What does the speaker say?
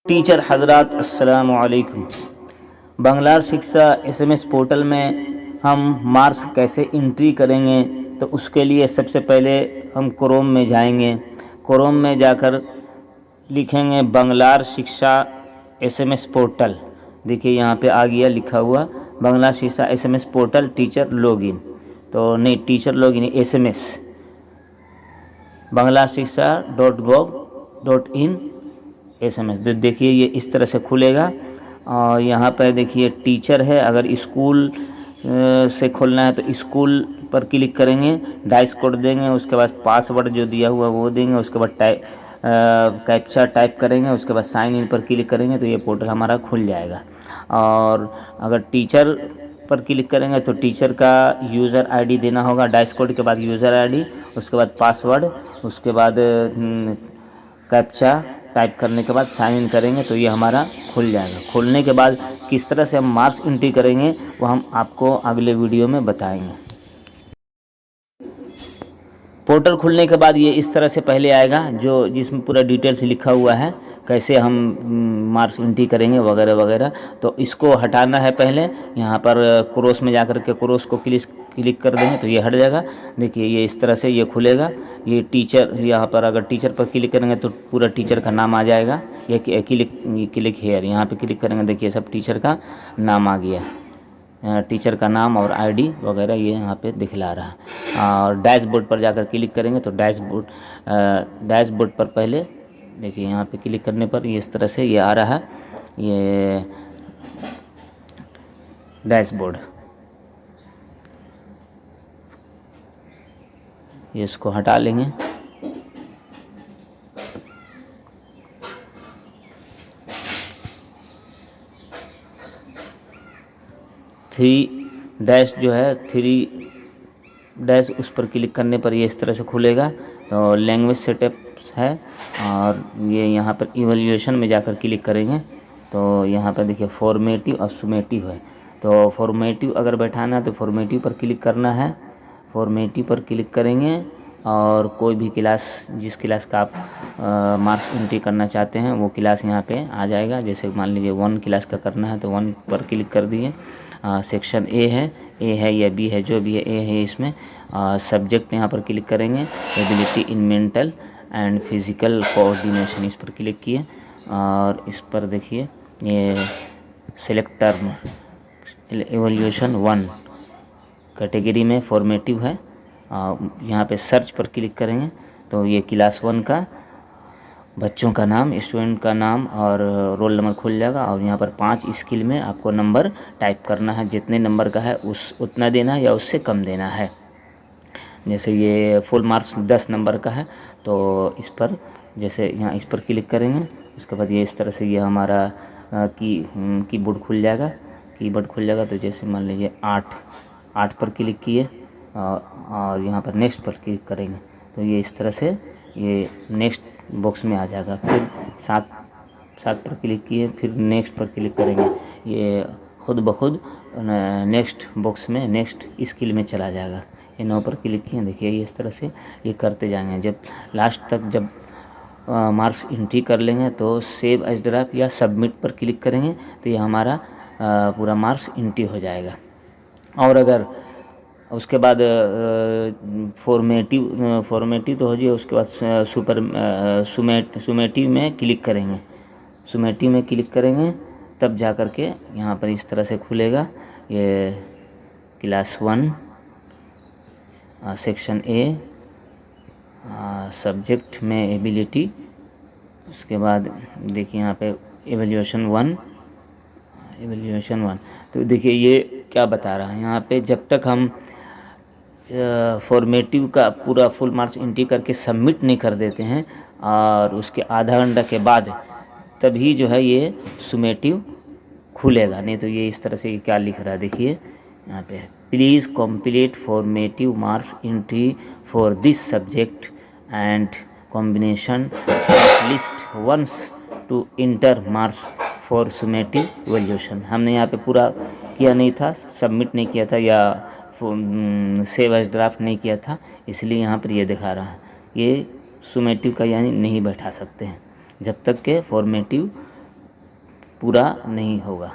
Teacher हजरात अस्सलामु अलैकुम। बांग्ला शिक्षा एसएमएस पोर्टल में हम मार्क्स कैसे एंट्री करेंगे, तो उसके लिए सबसे पहले हम क्रोम में जाएंगे। क्रोम में जाकर लिखेंगे बांग्ला शिक्षा एसएमएस पोर्टल। देखिए यहाँ पे आ गया लिखा हुआ बांग्ला शिक्षा एसएमएस पोर्टल टीचर लॉगिन। तो नहीं, टीचर लॉगिन एसएमएस बांग्ला शिक्षा .gov.in एसएमएस। तो देखिए ये इस तरह से खुलेगा और यहाँ पर देखिए टीचर है। अगर स्कूल से खोलना है तो स्कूल पर क्लिक करेंगे, डाइस कोड देंगे, उसके बाद पासवर्ड जो दिया हुआ वो देंगे, उसके बाद कैप्चा टाइप करेंगे, उसके बाद साइन इन पर क्लिक करेंगे तो ये पोर्टल हमारा खुल जाएगा। और अगर टीचर पर क्लिक करेंगे तो टीचर का यूज़र आईडी देना होगा, डाइस कोड के बाद यूज़र आईडी, उसके बाद पासवर्ड, उसके बाद कैप्चा टाइप करने के बाद साइन इन करेंगे तो ये हमारा खुल जाएगा। खुलने के बाद किस तरह से हम मार्क्स एंट्री करेंगे वो हम आपको अगले वीडियो में बताएंगे। पोर्टल खुलने के बाद ये इस तरह से पहले आएगा जिसमें पूरा डिटेल्स लिखा हुआ है, कैसे हम मार्क्स एंट्री करेंगे वगैरह वगैरह। तो इसको हटाना है पहले। यहाँ पर क्रॉस में जाकर के क्रॉस को क्लिक कर देंगे तो ये हट जाएगा। देखिए ये इस तरह से ये खुलेगा। ये टीचर, यहाँ पर अगर टीचर पर क्लिक करेंगे तो पूरा टीचर का नाम आ जाएगा। ये क्लिक हेयर, यहाँ पे क्लिक करेंगे, देखिए सब टीचर का नाम आ गया। टीचर का नाम और आईडी वगैरह ये यहाँ पे दिखला रहा है। और डैशबोर्ड पर जाकर क्लिक करेंगे तो डैशबोर्ड पर पहले देखिए यहाँ पे क्लिक करने पर ये इस तरह से ये आ रहा है, ये डैशबोर्ड। ये इसको हटा लेंगे। थ्री डैश उस पर क्लिक करने पर ये इस तरह से खुलेगा। तो लैंग्वेज सेटअप है और ये यहाँ पर इवैल्यूएशन में जाकर क्लिक करेंगे तो यहाँ पर देखिए फॉर्मेटिव और सुमेटिव है। तो फॉर्मेटिव अगर बैठाना है तो फॉर्मेटिव पर क्लिक करना है। फॉर्मेटिव पर क्लिक करेंगे और कोई भी क्लास, जिस क्लास का आप मार्क्स एंट्री करना चाहते हैं वो क्लास यहाँ पे आ जाएगा। जैसे मान लीजिए 1 क्लास का करना है तो 1 पर क्लिक कर दिए। सेक्शन ए है या बी है, जो भी है ए है इसमें। सब्जेक्ट यहाँ पर क्लिक करेंगे, ability in mental and physical coordination, इस पर क्लिक किए और इस पर देखिए ये सेलेक्ट टर्म इवैल्यूएशन 1 कैटेगरी में फॉर्मेटिव है। यहाँ पे सर्च पर क्लिक करेंगे तो ये क्लास 1 का बच्चों का नाम, स्टूडेंट का नाम और रोल नंबर खुल जाएगा। और यहाँ पर 5 स्किल में आपको नंबर टाइप करना है, जितने नंबर का है उतना देना है या उससे कम देना है। जैसे ये फुल मार्क्स 10 नंबर का है तो इस पर जैसे यहाँ इस पर क्लिक करेंगे, उसके बाद ये इस तरह से ये हमारा कीबोर्ड खुल जाएगा। तो जैसे मान लीजिए 8 पर क्लिक किए और यहाँ पर नेक्स्ट पर क्लिक करेंगे तो ये इस तरह से ये नेक्स्ट बॉक्स में आ जाएगा। फिर 7 पर क्लिक किए, फिर नेक्स्ट पर क्लिक करेंगे, ये खुद ब खुद नेक्स्ट बॉक्स में नेक्स्ट स्किल में चला जाएगा। ये 9 पर क्लिक किए, देखिए ये इस तरह से ये करते जाएंगे। जब लास्ट तक जब मार्क्स एंट्री कर लेंगे तो सेव एज ड्राफ्ट या सबमिट पर क्लिक करेंगे तो ये हमारा पूरा मार्क्स एंट्री हो जाएगा। और अगर उसके बाद फॉर्मेटिव तो हो जाए, उसके बाद सुमेटिव में क्लिक करेंगे। सुमेटिव में क्लिक करेंगे तब जा कर के यहाँ पर इस तरह से खुलेगा। ये क्लास 1 सेक्शन ए सब्जेक्ट में एबिलिटी, उसके बाद देखिए यहाँ पे इवैल्यूएशन 1। तो देखिए ये क्या बता रहा है यहाँ पे, जब तक हम फॉर्मेटिव का पूरा फुल मार्क्स एंट्री करके सबमिट नहीं कर देते हैं और उसके आधा घंटा के बाद तभी जो है ये सुमेटिव खुलेगा। नहीं तो ये इस तरह से क्या लिख रहा है, देखिए यहाँ पे please complete formative marks entry for this subject and combination list once to enter marks for summative evaluation. हमने यहाँ पे पूरा किया नहीं था, सबमिट नहीं किया था या सेव एज ड्राफ्ट नहीं किया था, इसलिए यहाँ पर ये दिखा रहा है। ये सुमेटिव का यानी नहीं बैठा सकते हैं जब तक के फॉर्मेटिव पूरा नहीं होगा।